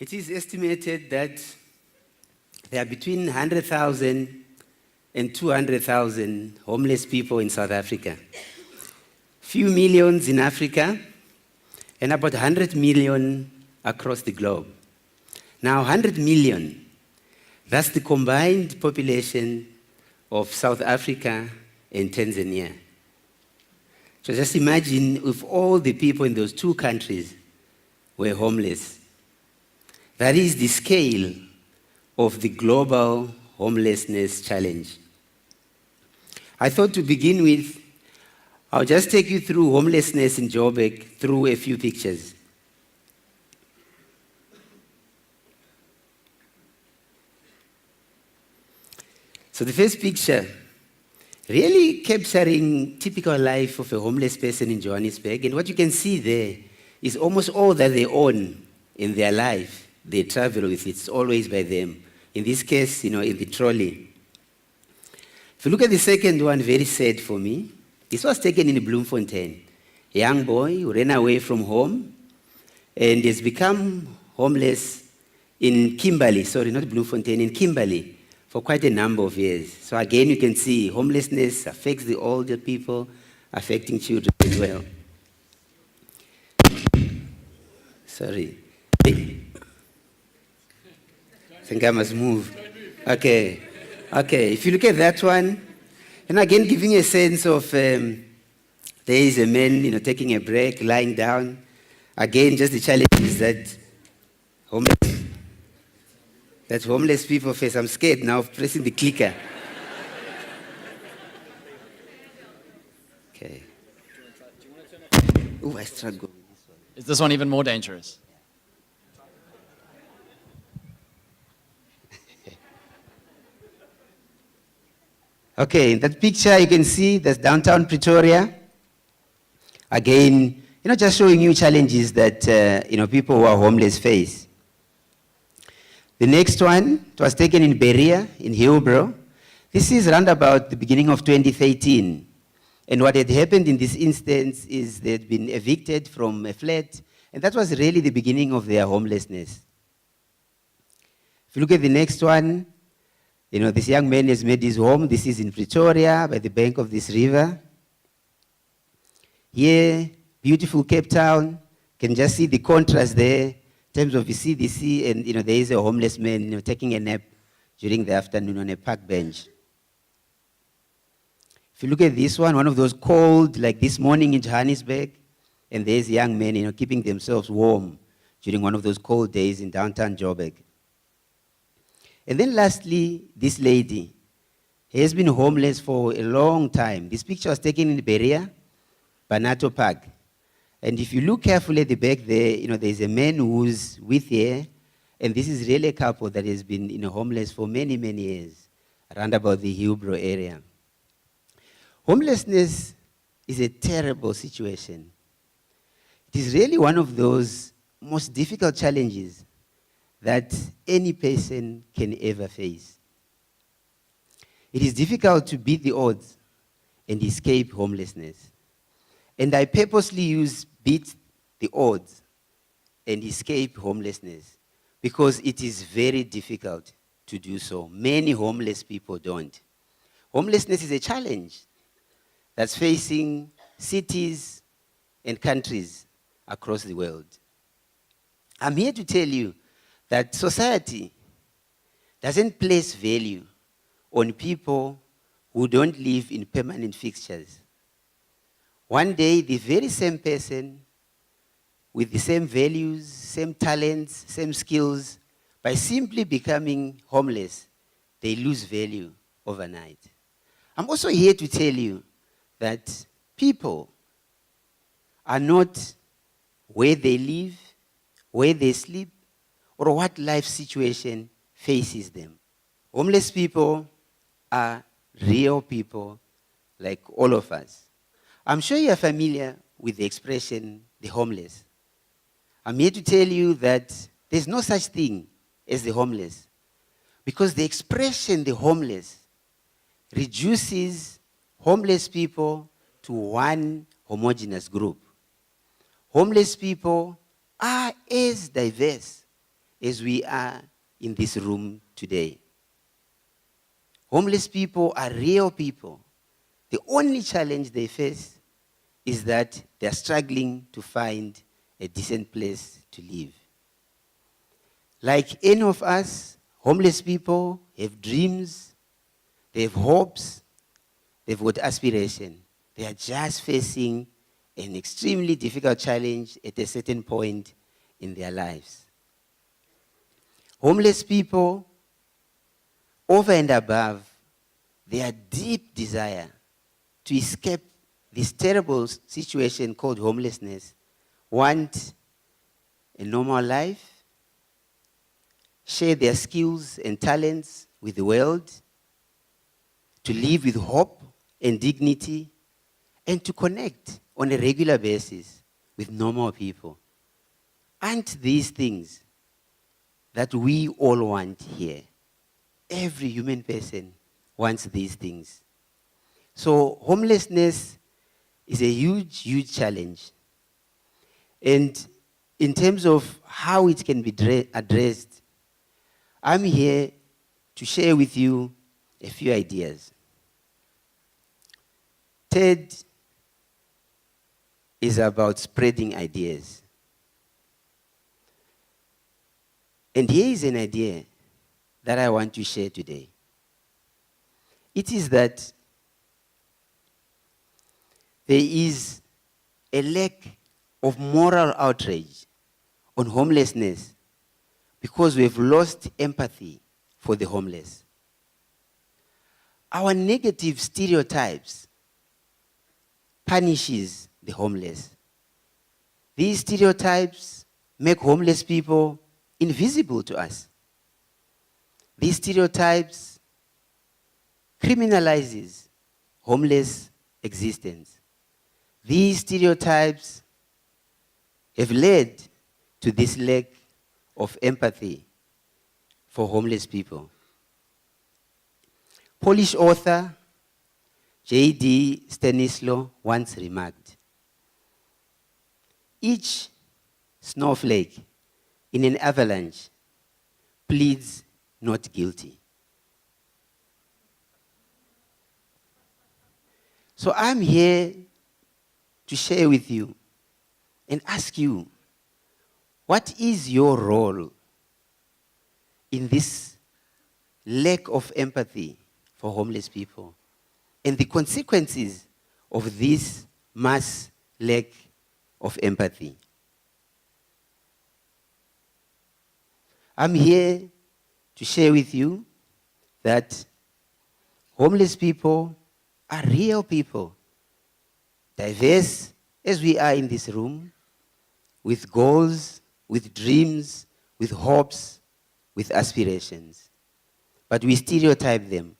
It is estimated that there are between 100,000 and 200,000 homeless people in South Africa. Few millions in Africa, and about 100 million across the globe. Now, 100 million, that's the combined population of South Africa and Tanzania. So just imagine if all the people in those two countries were homeless. That is the scale of the global homelessness challenge. I thought to begin with, I'll just take you through homelessness in Joburg through a few pictures. So the first picture, really capturing typical life of a homeless person in Johannesburg. And what you can see there is almost all that they own in their life. They travel with it. It's always by them. In this case, in the trolley. If you look at the second one, very sad for me. This was taken in Bloemfontein. A young boy who ran away from home and has become homeless in Kimberley. Sorry, not Bloemfontein, in Kimberley for quite a number of years. So again, you can see homelessness affects the older people, affecting children as well. Sorry. I think I must move. Okay. If you look at that one, and again, giving a sense of there is a man, taking a break, lying down. Again, just the challenge is that homeless people face. I'm scared now of pressing the clicker. Okay. Oh, I struggle. Is this one even more dangerous? Okay, in that picture you can see that's downtown Pretoria. Again, just showing you challenges that people who are homeless face. The next one, it was taken in Berea, in Hillbrow. This is around about the beginning of 2013. And what had happened in this instance is they'd been evicted from a flat, and that was really the beginning of their homelessness. If you look at the next one, this young man has made his home. This is in Pretoria, by the bank of this river. Here, beautiful Cape Town. You can just see the contrast there in terms of you see the sea, and there is a homeless man taking a nap during the afternoon on a park bench. If you look at this one of those cold, like this morning in Johannesburg, and there's young men keeping themselves warm during one of those cold days in downtown Joburg. And then lastly, this lady has been homeless for a long time. This picture was taken in Berea, Banato Park. And if you look carefully at the back there, there's a man who's with her, and this is really a couple that has been homeless for many, many years, around about the Hillbrow area. Homelessness is a terrible situation. It is really one of those most difficult challenges that any person can ever face. It is difficult to beat the odds and escape homelessness. And I purposely use beat the odds and escape homelessness because it is very difficult to do so. Many homeless people don't. Homelessness is a challenge that's facing cities and countries across the world. I'm here to tell you that society doesn't place value on people who don't live in permanent fixtures. One day, the very same person with the same values, same talents, same skills, by simply becoming homeless, they lose value overnight. I'm also here to tell you that people are not where they live, where they sleep, or what life situation faces them. Homeless people are real people like all of us. I'm sure you're familiar with the expression, the homeless. I'm here to tell you that there's no such thing as the homeless, because the expression, the homeless, reduces homeless people to one homogeneous group. Homeless people are as diverse as we are in this room today. Homeless people are real people. The only challenge they face is that they're struggling to find a decent place to live. Like any of us, homeless people have dreams, they have hopes, they've got aspiration. They are just facing an extremely difficult challenge at a certain point in their lives. Homeless people, over and above their deep desire to escape this terrible situation called homelessness, want a normal life, share their skills and talents with the world, to live with hope and dignity, and to connect on a regular basis with normal people. Aren't these things that we all want here? Every human person wants these things. So homelessness is a huge, huge challenge. And in terms of how it can be addressed, I'm here to share with you a few ideas. TED is about spreading ideas. And here is an idea that I want to share today. It is that there is a lack of moral outrage on homelessness because we've lost empathy for the homeless. Our negative stereotypes punishes the homeless. These stereotypes make homeless people invisible to us. These stereotypes criminalizes homeless existence. These stereotypes have led to this lack of empathy for homeless people. Polish author J.D. Stanisław once remarked, each snowflake in an avalanche pleads not guilty. So I'm here to share with you and ask you, what is your role in this lack of empathy for homeless people and the consequences of this mass lack of empathy? I'm here to share with you that homeless people are real people, diverse as we are in this room, with goals, with dreams, with hopes, with aspirations. But we stereotype them.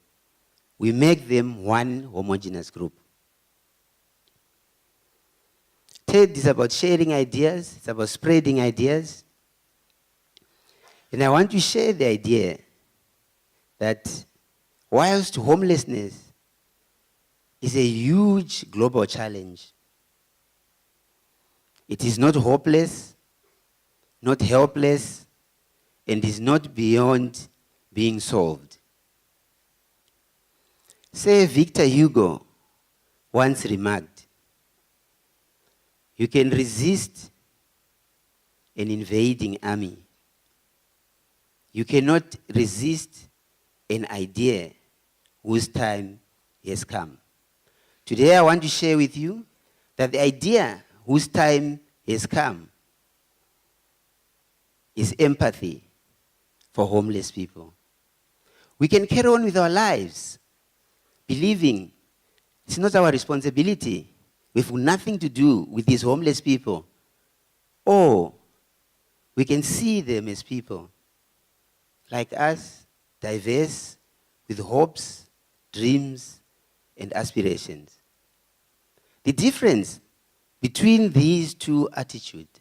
We make them one homogeneous group. TED is about sharing ideas. It's about spreading ideas. And I want to share the idea that whilst homelessness is a huge global challenge, it is not hopeless, not helpless, and is not beyond being solved. Say Victor Hugo once remarked, you can resist an invading army. You cannot resist an idea whose time has come. Today I want to share with you that the idea whose time has come is empathy for homeless people. We can carry on with our lives, believing it's not our responsibility. We've nothing to do with these homeless people. Or we can see them as people like us, diverse, with hopes, dreams, and aspirations. The difference between these two attitudes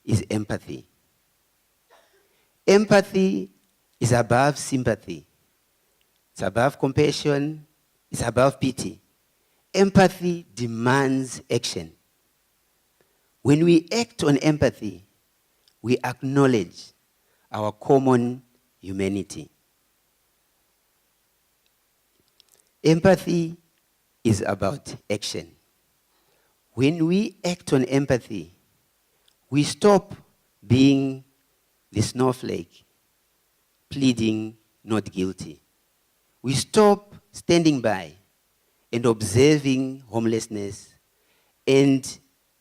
is empathy. Empathy is above sympathy. It's above compassion. It's above pity. Empathy demands action. When we act on empathy, we acknowledge our common humanity. Empathy is about action. When we act on empathy, we stop being the snowflake, pleading not guilty. We stop standing by and observing homelessness, and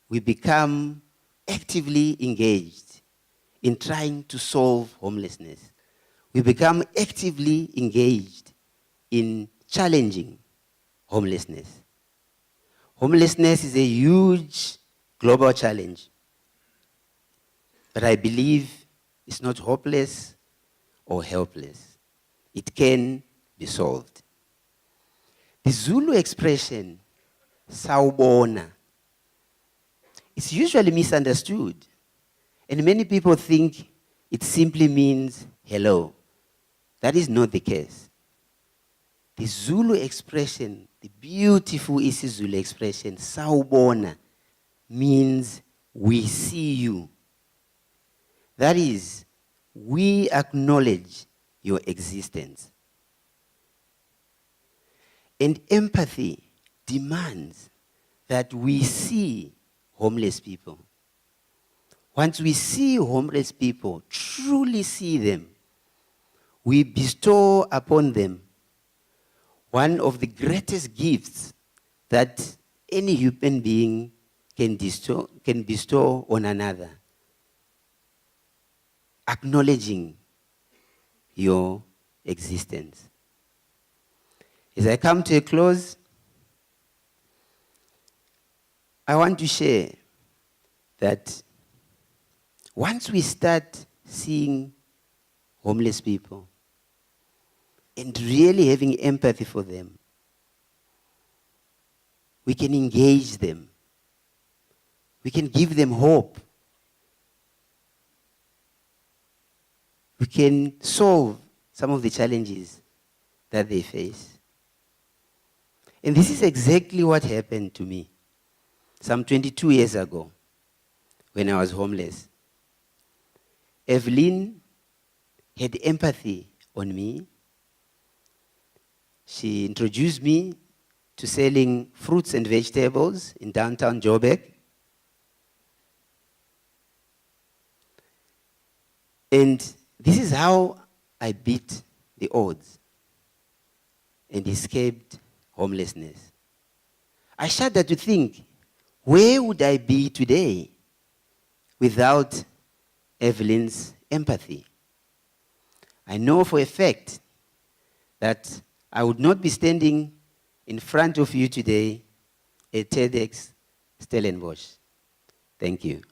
we become actively engaged in trying to solve homelessness. We become actively engaged in challenging homelessness. Homelessness is a huge global challenge, but I believe it's not hopeless or helpless. It can be solved. The Zulu expression, sawubona, is usually misunderstood, and many people think it simply means hello. That is not the case. The Zulu expression, the beautiful isiZulu expression, sawubona, means we see you. That is, we acknowledge your existence. And empathy demands that we see homeless people. Once we see homeless people, truly see them, we bestow upon them one of the greatest gifts that any human being can bestow on another. Acknowledging your existence. As I come to a close, I want to share that once we start seeing homeless people and really having empathy for them, we can engage them. We can give them hope. We can solve some of the challenges that they face. And this is exactly what happened to me some 22 years ago when I was homeless. Evelyn had empathy on me. She introduced me to selling fruits and vegetables in downtown Joburg. And this is how I beat the odds and escaped homelessness. I shudder to think, where would I be today without Evelyn's empathy? I know for a fact that I would not be standing in front of you today at TEDx Stellenbosch. Thank you.